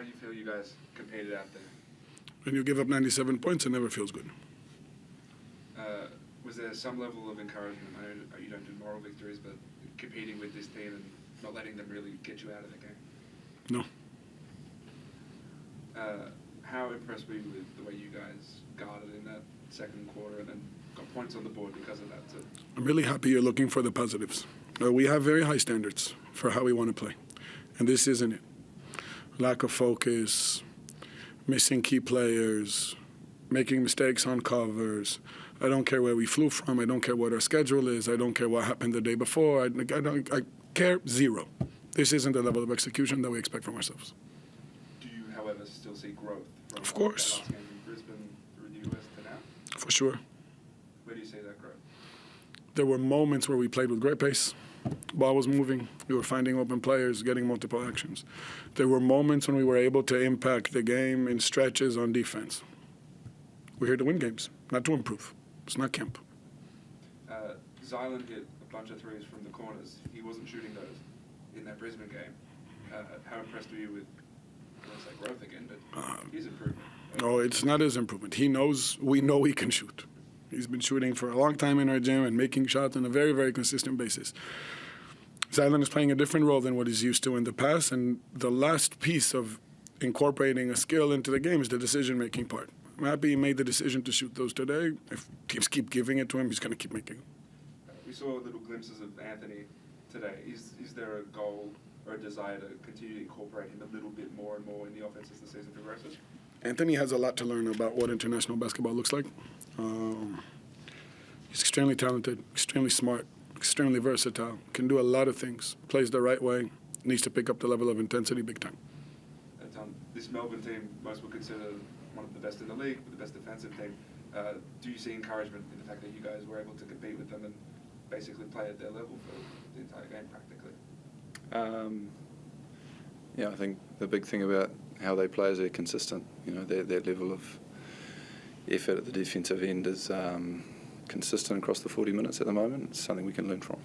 do you feel you guys competed out there? When you give up 97 points, it never feels good. Was there some level of encouragement? I know you don't do moral victories, but competing with this team and not letting them really get you out of the game? No. How impressed were you with the way you guys guarded in that second quarter and then got points on the board because of that too? I'm really happy you're looking for the positives. We have very high standards for how we want to play, and this isn't it. Lack of focus, missing key players, making mistakes on covers. I don't care where we flew from. I don't care what our schedule is. I don't care what happened the day before. I care zero. This isn't the level of execution that we expect from ourselves. Do you, however, still see growth from of course. That last game from Brisbane through the US to now? For sure. Where do you see that growth? There were moments where we played with great pace. Ball was moving. We were finding open players, getting multiple actions. There were moments when we were able to impact the game in stretches on defense. We're here to win games, not to improve. It's not camp. Zylan hit a bunch of threes from the corners. He wasn't shooting those in that Brisbane game. How impressed were you with, I don't want to say growth again, but his improvement? No, it's not his improvement. We know he can shoot. He's been shooting for a long time in our gym and making shots on a very, very consistent basis. Zylan is playing a different role than what he's used to in the past, and the last piece of incorporating a skill into the game is the decision-making part. I'm happy he made the decision to shoot those today. If teams keep giving it to him, he's going to keep making them. We saw little glimpses of Anthony today. Is there a goal or a desire to continue to incorporate him a little bit more and more in the offense as the season progresses? Anthony has a lot to learn about what international basketball looks like. He's extremely talented, extremely smart, extremely versatile, can do a lot of things, plays the right way, needs to pick up the level of intensity big time. This Melbourne team, most would consider one of the best in the league, the best defensive team. Do you see encouragement in the fact that you guys were able to compete with them and basically play at their level for the entire game practically? Yeah, I think the big thing about how they play is they're consistent. You know, their level of effort at the defensive end is consistent across the 40 minutes at the moment. It's something we can learn from.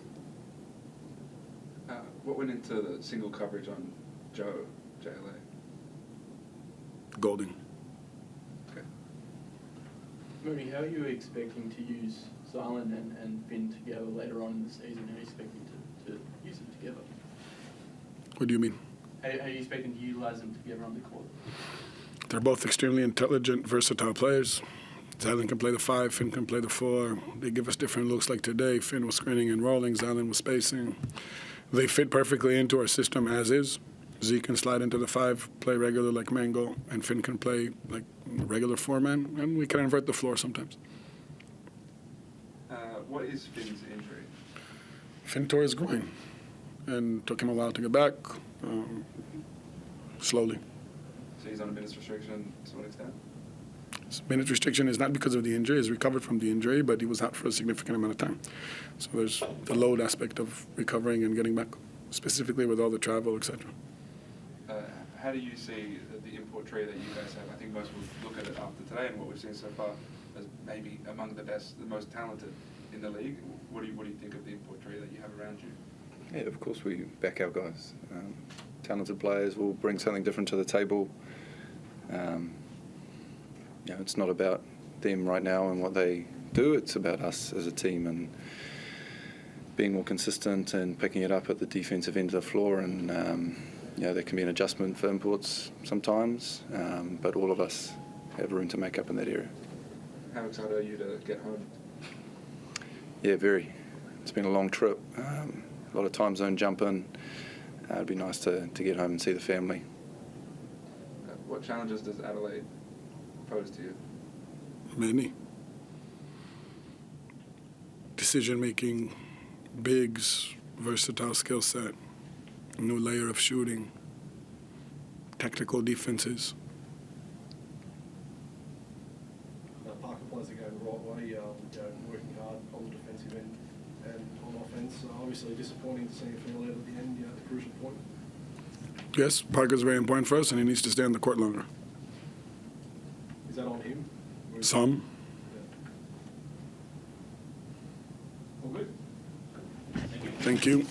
What went into the single coverage on Joe, JLA? Golding. Okay. Mody, how are you expecting to use Zylan and Finn together later on in the season? How are you expecting to use them together? What do you mean? How are you expecting to utilise them together on the court? They're both extremely intelligent, versatile players. Zylan can play the 5, Finn can play the 4. They give us different looks like today. Finn was screening and rolling, Zylan was spacing. They fit perfectly into our system as is. Z can slide into the 5, play regular like Mango, and Finn can play like regular 4-man, and we can invert the floor sometimes. What is Finn's injury? Finn tore his groin, and took him a while to get back, slowly. So he's on a minutes restriction to an extent? His minute restriction is not because of the injury. He's recovered from the injury, but he was out for a significant amount of time. So there's the load aspect of recovering and getting back, specifically with all the travel, etc. How do you see the import tree that you guys have? I think most will look at it after today and what we've seen so far as maybe among the best, the most talented in the league. What do you think of the import tree that you have around you? Yeah, of course we back our guys. Talented players will bring something different to the table. You know, it's not about them right now and what they do. It's about us as a team and being more consistent and picking it up at the defensive end of the floor. And you know, there can be an adjustment for imports sometimes, but all of us have room to make up in that area. How excited are you to get home? Yeah, very. It's been a long trip. A lot of time zone jumping. It'd be nice to get home and see the family. What challenges does Adelaide pose to you? Many. Decision-making, bigs, versatile skill set, new layer of shooting, tactical defenses. Parker plays the game the right way, working hard on the defensive end and on offence. Obviously disappointing to see him fall out at the end, at the crucial point. Yes, Parker's very important for us, and he needs to stay on the court longer. Is that on him? Some. Yeah. All good. Thank you.